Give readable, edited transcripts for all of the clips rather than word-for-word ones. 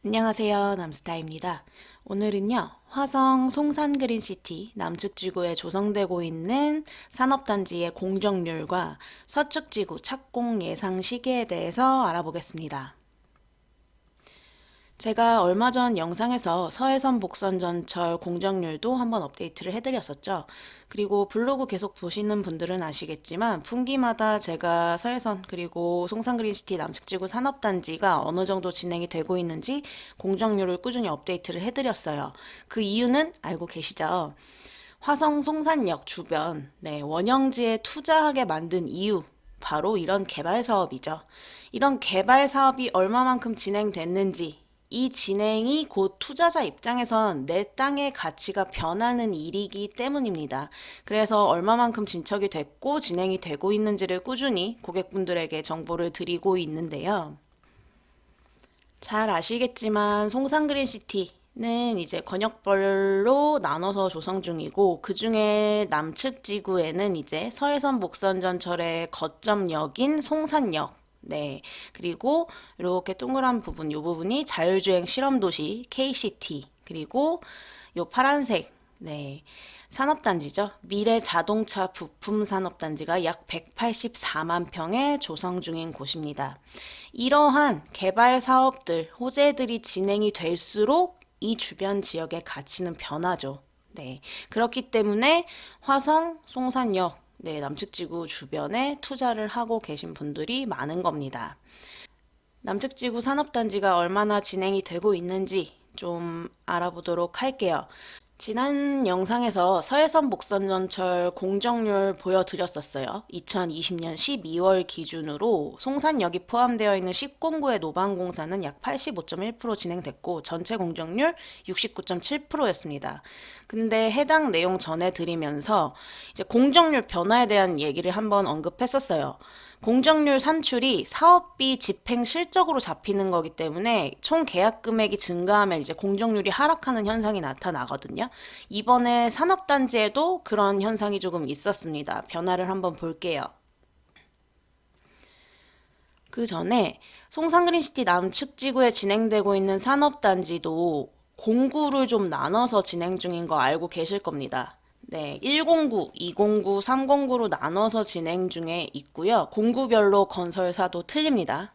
안녕하세요. 남스타입니다. 오늘은요, 화성 송산그린시티 남측지구에 조성되고 있는 산업단지의 공정률과 서측지구 착공 예상 시기에 대해서 알아보겠습니다. 제가 얼마 전 영상에서 서해선 복선전철 공정률도 한번 업데이트를 해드렸었죠. 그리고 블로그 계속 보시는 분들은 아시겠지만 분기마다 제가 서해선 그리고 송산그린시티 남측지구 산업단지가 어느 정도 진행이 되고 있는지 공정률을 꾸준히 업데이트를 해드렸어요. 그 이유는 알고 계시죠? 화성 송산역 주변 원형지에 투자하게 만든 이유 바로 이런 개발 사업이죠. 이런 개발 사업이 얼마만큼 진행됐는지 이 진행이 곧 투자자 입장에선 내 땅의 가치가 변하는 일이기 때문입니다. 그래서 얼마만큼 진척이 됐고 진행이 되고 있는지를 꾸준히 고객분들에게 정보를 드리고 있는데요. 잘 아시겠지만 송산그린시티는 이제 권역별로 나눠서 조성 중이고 그 중에 남측 지구에는 이제 서해선 복선전철의 거점역인 송산역 그리고 이렇게 동그란 부분, 이 부분이 자율주행 실험도시 KCT, 그리고 요 파란색, 산업단지죠. 미래 자동차 부품 산업단지가 약 184만 평에 조성 중인 곳입니다. 이러한 개발 사업들, 호재들이 진행이 될수록 이 주변 지역의 가치는 변하죠. 그렇기 때문에 화성, 송산역, 남측지구 주변에 투자를 하고 계신 분들이 많은 겁니다. 남측지구 산업단지가 얼마나 진행이 되고 있는지 좀 알아보도록 할게요. 지난 영상에서 서해선 복선전철 공정률 보여드렸었어요. 2020년 12월 기준으로 송산역이 포함되어 있는 10공구의 노방공사는 약 85.1% 진행됐고 전체 공정률 69.7%였습니다. 근데 해당 내용 전해드리면서 이제 공정률 변화에 대한 얘기를 한번 언급했었어요. 공정률 산출이 사업비 집행 실적으로 잡히는 거기 때문에 총 계약 금액이 증가하면 이제 공정률이 하락하는 현상이 나타나거든요. 이번에 산업단지에도 그런 현상이 조금 있었습니다. 변화를 한번 볼게요. 그 전에 송산그린시티 남측 지구에 진행되고 있는 산업단지도 공구를 좀 나눠서 진행 중인 거 알고 계실 겁니다. 1공구, 2공구, 3공구로 나눠서 진행 중에 있고요. 공구별로 건설사도 틀립니다.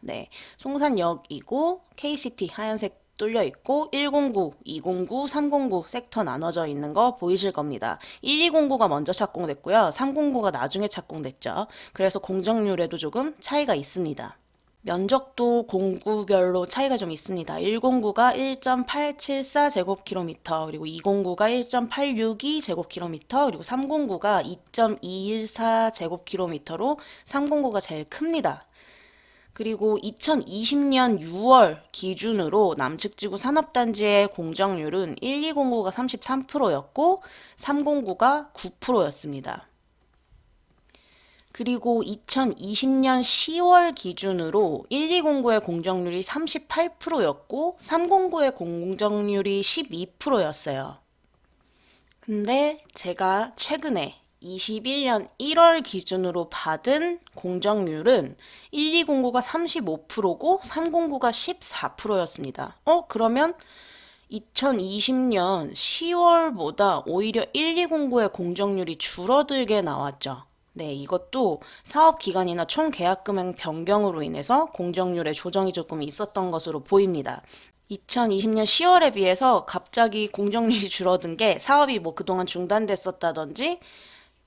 송산역이고 KCT 하얀색 뚫려 있고 1공구, 2공구, 3공구 섹터 나눠져 있는 거 보이실 겁니다. 1, 2공구가 먼저 착공됐고요. 3공구가 나중에 착공됐죠. 그래서 공정률에도 조금 차이가 있습니다. 면적도 공구별로 차이가 좀 있습니다. 1공구가 1.874제곱킬로미터, 그리고 2공구가 1.862제곱킬로미터, 그리고 3공구가 2.214제곱킬로미터로 3공구가 제일 큽니다. 그리고 2020년 6월 기준으로 남측지구 산업단지의 공정률은 1, 2공구가 33%였고 3공구가 9%였습니다. 그리고 2020년 10월 기준으로 120구의 공정률이 38%였고 309의 공정률이 12%였어요. 근데 제가 최근에 21년 1월 기준으로 받은 공정률은 1209가 35%고 309가 14%였습니다. 그러면 2020년 10월보다 오히려 1209의 공정률이 줄어들게 나왔죠. 이것도 사업 기간이나 총 계약 금액 변경으로 인해서 공정률에 조정이 조금 있었던 것으로 보입니다. 2020년 10월에 비해서 갑자기 공정률이 줄어든 게 사업이 뭐 그동안 중단됐었다든지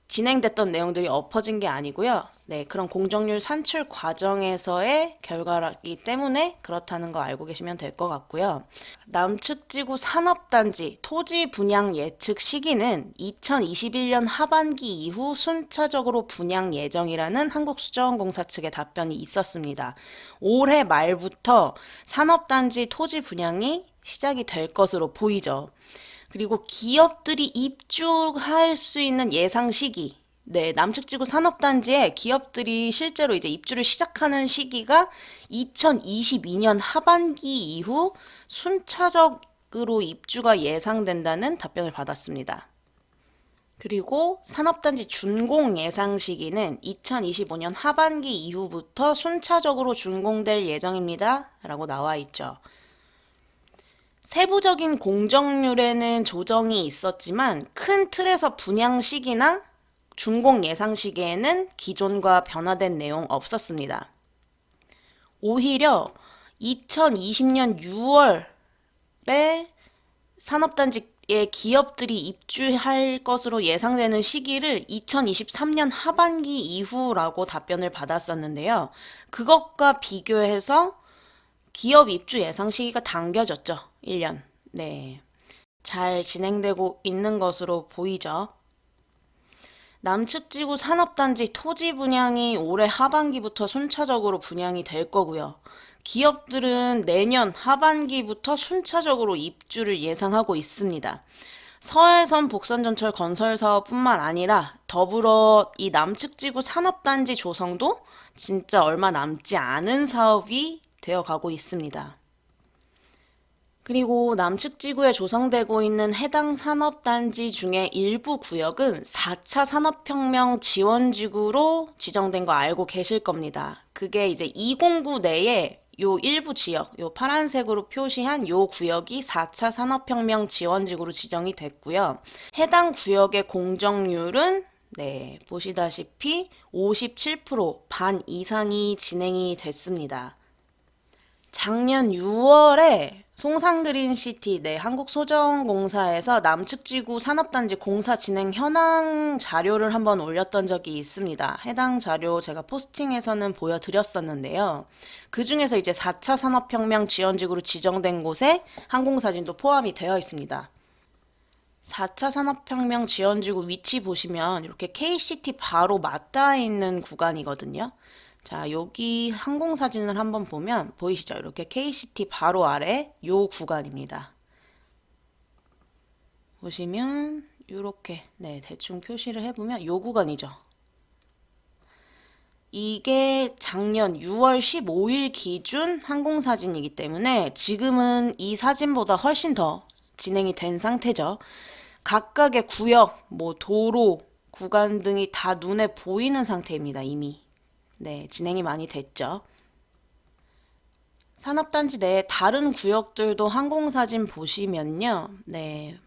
진행됐던 내용들이 엎어진 게 아니고요. 그런 공정률 산출 과정에서의 결과이기 때문에 그렇다는 거 알고 계시면 될 것 같고요. 남측지구 산업단지 토지 분양 예측 시기는 2021년 하반기 이후 순차적으로 분양 예정이라는 한국수자원공사 측의 답변이 있었습니다. 올해 말부터 산업단지 토지 분양이 시작이 될 것으로 보이죠. 그리고 기업들이 입주할 수 있는 예상 시기, 남측지구 산업단지에 기업들이 실제로 이제 입주를 시작하는 시기가 2022년 하반기 이후 순차적으로 입주가 예상된다는 답변을 받았습니다. 그리고 산업단지 준공 예상 시기는 2025년 하반기 이후부터 순차적으로 준공될 예정입니다. 라고 나와 있죠. 세부적인 공정률에는 조정이 있었지만 큰 틀에서 분양 시기나 준공 예상 시기에는 기존과 변화된 내용 없었습니다. 오히려 2020년 6월에 산업단지에 기업들이 입주할 것으로 예상되는 시기를 2023년 하반기 이후라고 답변을 받았었는데요. 그것과 비교해서 기업 입주 예상 시기가 당겨졌죠. 1년. 네. 잘 진행되고 있는 것으로 보이죠. 남측지구 산업단지 토지 분양이 올해 하반기부터 순차적으로 분양이 될 거고요. 기업들은 내년 하반기부터 순차적으로 입주를 예상하고 있습니다. 서해선 복선전철 건설 사업뿐만 아니라 더불어 이 남측지구 산업단지 조성도 진짜 얼마 남지 않은 사업이 되어가고 있습니다. 그리고 남측 지구에 조성되고 있는 해당 산업단지 중에 일부 구역은 4차 산업혁명 지원지구로 지정된 거 알고 계실 겁니다. 그게 이제 209 내에 요 일부 지역, 요 파란색으로 표시한 요 구역이 4차 산업혁명 지원지구로 지정이 됐고요. 해당 구역의 공정률은 네, 보시다시피 57%반 이상이 진행이 됐습니다. 작년 6월에 송산그린시티 한국소정공사에서 남측지구 산업단지 공사 진행 현황 자료를 한번 올렸던 적이 있습니다. 해당 자료 제가 포스팅에서는 보여드렸었는데요. 그 중에서 이제 4차 산업혁명 지원지구로 지정된 곳에 항공사진도 포함이 되어 있습니다. 4차 산업혁명 지원지구 위치 보시면 이렇게 KCT 바로 맞닿아 있는 구간이거든요. 자, 여기 항공사진을 한번 보면 보이시죠? 이렇게 KCT 바로 아래 요 구간입니다. 보시면 이렇게 네, 대충 표시를 해보면 요 구간이죠. 이게 작년 6월 15일 기준 항공사진이기 때문에 지금은 이 사진보다 훨씬 더 진행이 된 상태죠. 각각의 구역, 도로, 구간 등이 다 눈에 보이는 상태입니다, 이미. 네, 진행이 많이 됐죠. 산업단지 내에 다른 구역들도 항공사진 보시면요. 네,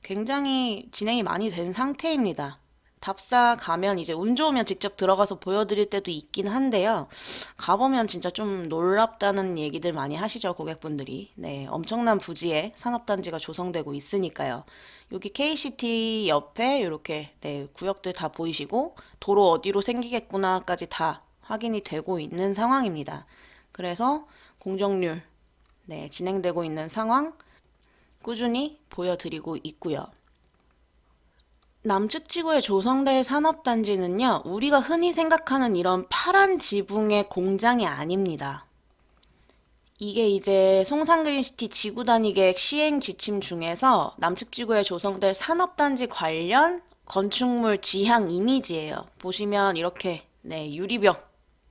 굉장히 진행이 많이 된 상태입니다. 답사 가면 이제 운 좋으면 직접 들어가서 보여드릴 때도 있긴 한데요. 가보면 진짜 좀 놀랍다는 얘기들 많이 하시죠, 고객분들이. 네, 엄청난 부지에 산업단지가 조성되고 있으니까요. 여기 KCT 옆에 이렇게 네, 구역들 다 보이시고 도로 어디로 생기겠구나까지 다 확인이 되고 있는 상황입니다. 그래서 공정률 네, 진행되고 있는 상황 꾸준히 보여드리고 있고요. 남측 지구에 조성될 산업단지는요, 우리가 흔히 생각하는 이런 파란 지붕의 공장이 아닙니다. 이게 이제 송산그린시티 지구단위 계획 시행 지침 중에서 남측 지구에 조성될 산업단지 관련 건축물 지향 이미지예요. 보시면 이렇게 네, 유리벽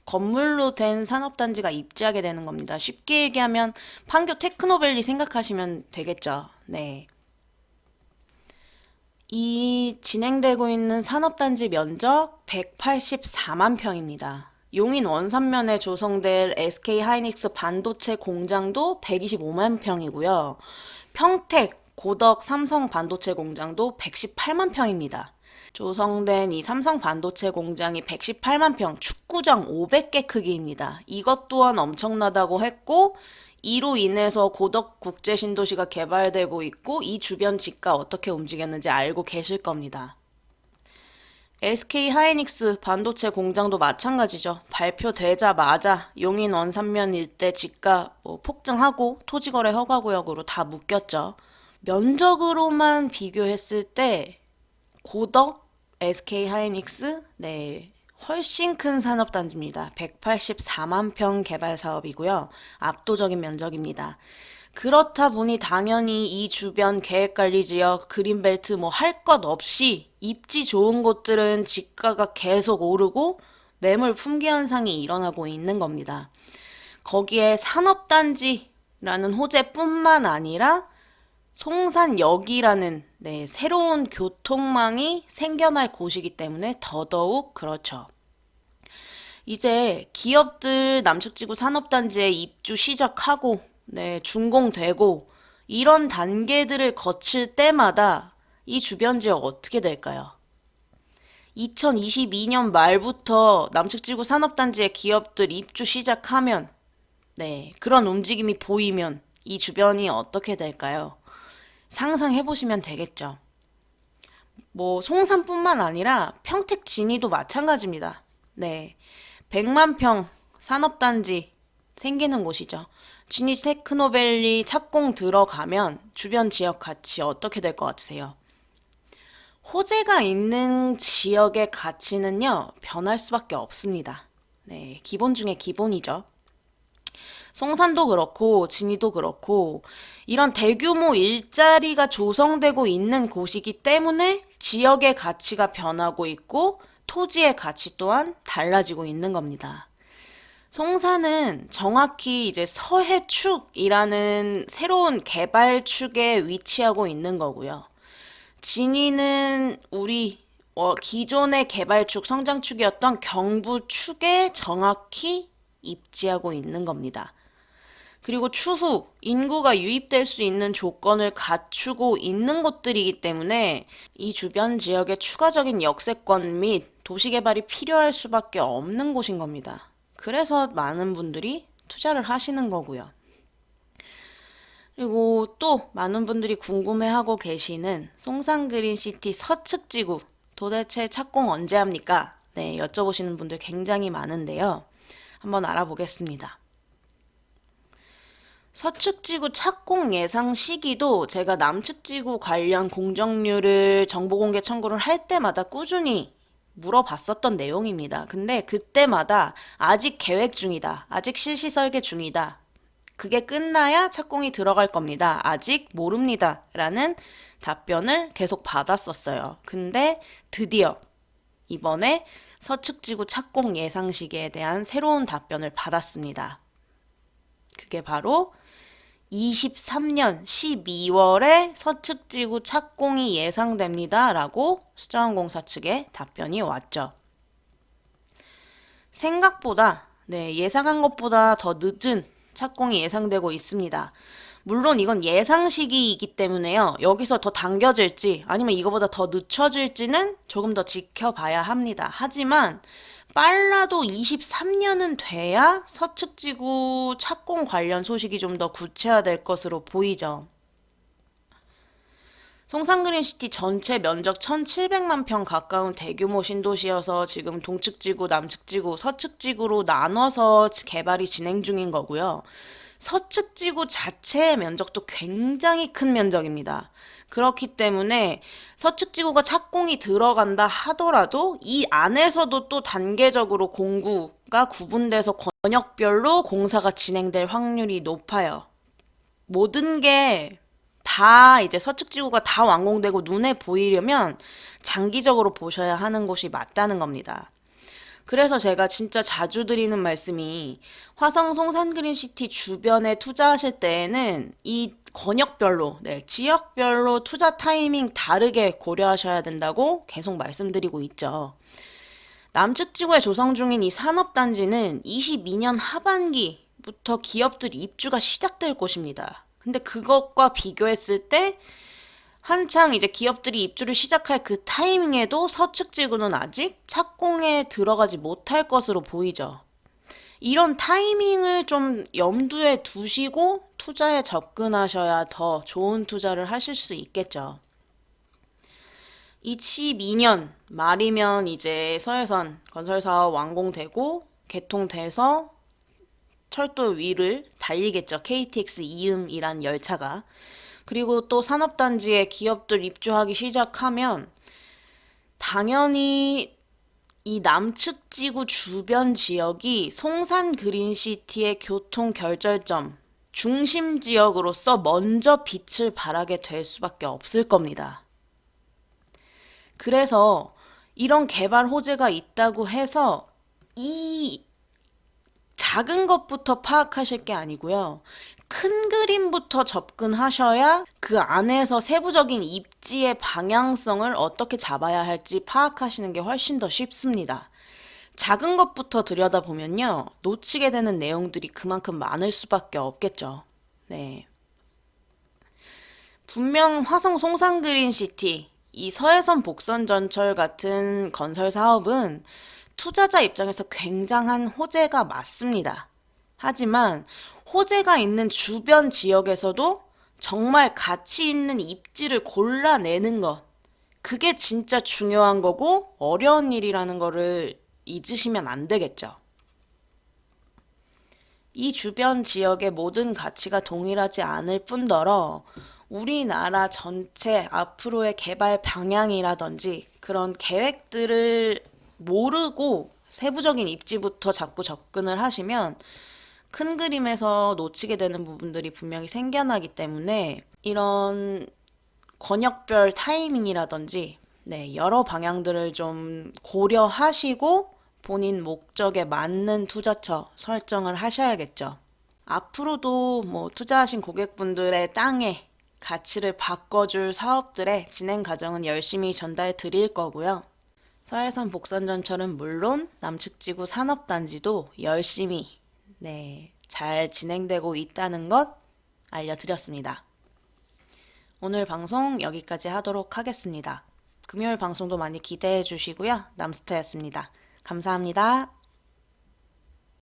건물로 된 산업단지가 입지하게 되는 겁니다. 쉽게 얘기하면 판교 테크노밸리 생각하시면 되겠죠. 네. 이 진행되고 있는 산업단지 면적 184만 평입니다. 용인 원산면에 조성될 SK 하이닉스 반도체 공장도 125만 평이고요. 평택, 고덕 삼성 반도체 공장도 118만 평입니다. 조성된 이 삼성 반도체 공장이 118만 평, 축구장 500개 크기입니다. 이것 또한 엄청나다고 했고, 이로 인해서 고덕 국제신도시가 개발되고 있고 이 주변 지가 어떻게 움직였는지 알고 계실 겁니다. SK 하이닉스 반도체 공장도 마찬가지죠. 발표되자마자 용인 원산면 일대 지가 폭증하고 토지거래 허가구역으로 다 묶였죠. 면적으로만 비교했을 때 고덕, SK하이닉스, 네, 훨씬 큰 산업단지입니다. 184만 평 개발 사업이고요. 압도적인 면적입니다. 그렇다 보니 당연히 이 주변 계획관리지역, 그린벨트 할 것 없이 입지 좋은 곳들은 지가가 계속 오르고 매물 품귀 현상이 일어나고 있는 겁니다. 거기에 산업단지라는 호재뿐만 아니라 송산역이라는 네, 새로운 교통망이 생겨날 곳이기 때문에 더더욱 그렇죠. 이제 기업들 남측지구 산업단지에 입주 시작하고 네, 준공되고 이런 단계들을 거칠 때마다 이 주변 지역 어떻게 될까요? 2022년 말부터 남측지구 산업단지에 기업들 입주 시작하면, 네, 그런 움직임이 보이면 이 주변이 어떻게 될까요? 상상해 보시면 되겠죠. 뭐 송산뿐만 아니라 평택 진이도 마찬가지입니다. 네. 100만 평 산업단지 생기는 곳이죠. 진이 테크노밸리 착공 들어가면 주변 지역 가치 어떻게 될 것 같으세요? 호재가 있는 지역의 가치는요, 변할 수밖에 없습니다. 네, 기본 중에 기본이죠. 송산도 그렇고 진이도 그렇고 이런 대규모 일자리가 조성되고 있는 곳이기 때문에 지역의 가치가 변하고 있고 토지의 가치 또한 달라지고 있는 겁니다. 송산은 정확히 이제 서해축이라는 새로운 개발축에 위치하고 있는 거고요. 진이는 우리 기존의 개발축, 성장축이었던 경부축에 정확히 입지하고 있는 겁니다. 그리고 추후 인구가 유입될 수 있는 조건을 갖추고 있는 곳들이기 때문에 이 주변 지역의 추가적인 역세권 및 도시개발이 필요할 수밖에 없는 곳인 겁니다. 그래서 많은 분들이 투자를 하시는 거고요. 그리고 또 많은 분들이 궁금해하고 계시는 송산그린시티 서측지구 도대체 착공 언제 합니까? 네, 여쭤보시는 분들 굉장히 많은데요. 한번 알아보겠습니다. 서측지구 착공 예상 시기도 제가 남측지구 관련 공정률을 정보공개 청구를 할 때마다 꾸준히 물어봤었던 내용입니다. 근데 그때마다 아직 계획 중이다. 아직 실시 설계 중이다. 그게 끝나야 착공이 들어갈 겁니다. 아직 모릅니다. 라는 답변을 계속 받았었어요. 근데 드디어 이번에 서측지구 착공 예상 시기에 대한 새로운 답변을 받았습니다. 그게 바로 23년 12월에 서측지구 착공이 예상됩니다. 라고 수자원공사 측의 답변이 왔죠. 생각보다, 예상한 것보다 더 늦은 착공이 예상되고 있습니다. 물론 이건 예상 시기이기 때문에요. 여기서 더 당겨질지 아니면 이거보다 더 늦춰질지는 조금 더 지켜봐야 합니다. 하지만 빨라도 23년은 돼야 서측지구 착공 관련 소식이 좀 더 구체화될 것으로 보이죠. 송산그린시티 전체 면적 1,700만 평 가까운 대규모 신도시여서 지금 동측지구, 남측지구, 서측지구로 나눠서 개발이 진행 중인 거고요. 서측지구 자체의 면적도 굉장히 큰 면적입니다. 그렇기 때문에 서측지구가 착공이 들어간다 하더라도 이 안에서도 또 단계적으로 공구가 구분돼서 권역별로 공사가 진행될 확률이 높아요. 모든 게 다 이제 서측지구가 다 완공되고 눈에 보이려면 장기적으로 보셔야 하는 곳이 맞다는 겁니다. 그래서 제가 진짜 자주 드리는 말씀이 화성 송산그린시티 주변에 투자하실 때에는 이 권역별로, 지역별로 투자 타이밍 다르게 고려하셔야 된다고 계속 말씀드리고 있죠. 남측지구에 조성 중인 이 산업단지는 22년 하반기부터 기업들 입주가 시작될 곳입니다. 근데 그것과 비교했을 때 한창 이제 기업들이 입주를 시작할 그 타이밍에도 서측지구는 아직 착공에 들어가지 못할 것으로 보이죠. 이런 타이밍을 좀 염두에 두시고 투자에 접근하셔야 더 좋은 투자를 하실 수 있겠죠. 22년 말이면 이제 서해선 건설사업 완공되고 개통돼서 철도 위를 달리겠죠. KTX 이음이란 열차가. 그리고 또 산업단지에 기업들 입주하기 시작하면 당연히 이 남측지구 주변 지역이 송산그린시티의 교통 결절점, 중심 지역으로서 먼저 빛을 발하게 될 수밖에 없을 겁니다. 그래서 이런 개발 호재가 있다고 해서 이 작은 것부터 파악하실 게 아니고요. 큰 그림부터 접근하셔야 그 안에서 세부적인 입지의 방향성을 어떻게 잡아야 할지 파악하시는 게 훨씬 더 쉽습니다. 작은 것부터 들여다보면요. 놓치게 되는 내용들이 그만큼 많을 수밖에 없겠죠. 네. 분명 화성 송산 그린시티, 이 서해선 복선전철 같은 건설 사업은 투자자 입장에서 굉장한 호재가 맞습니다. 하지만 호재가 있는 주변 지역에서도 정말 가치 있는 입지를 골라내는 것, 그게 진짜 중요한 거고 어려운 일이라는 거를 잊으시면 안 되겠죠. 이 주변 지역의 모든 가치가 동일하지 않을 뿐더러 우리나라 전체 앞으로의 개발 방향이라든지 그런 계획들을 모르고 세부적인 입지부터 자꾸 접근을 하시면 큰 그림에서 놓치게 되는 부분들이 분명히 생겨나기 때문에 이런 권역별 타이밍이라든지 여러 방향들을 좀 고려하시고 본인 목적에 맞는 투자처 설정을 하셔야겠죠. 앞으로도 뭐 투자하신 고객분들의 땅에 가치를 바꿔줄 사업들의 진행 과정은 열심히 전달 드릴 거고요. 서해선 복선전철은 물론 남측지구 산업단지도 열심히 잘 진행되고 있다는 것 알려드렸습니다. 오늘 방송 여기까지 하도록 하겠습니다. 금요일 방송도 많이 기대해 주시고요. 남스타였습니다. 감사합니다.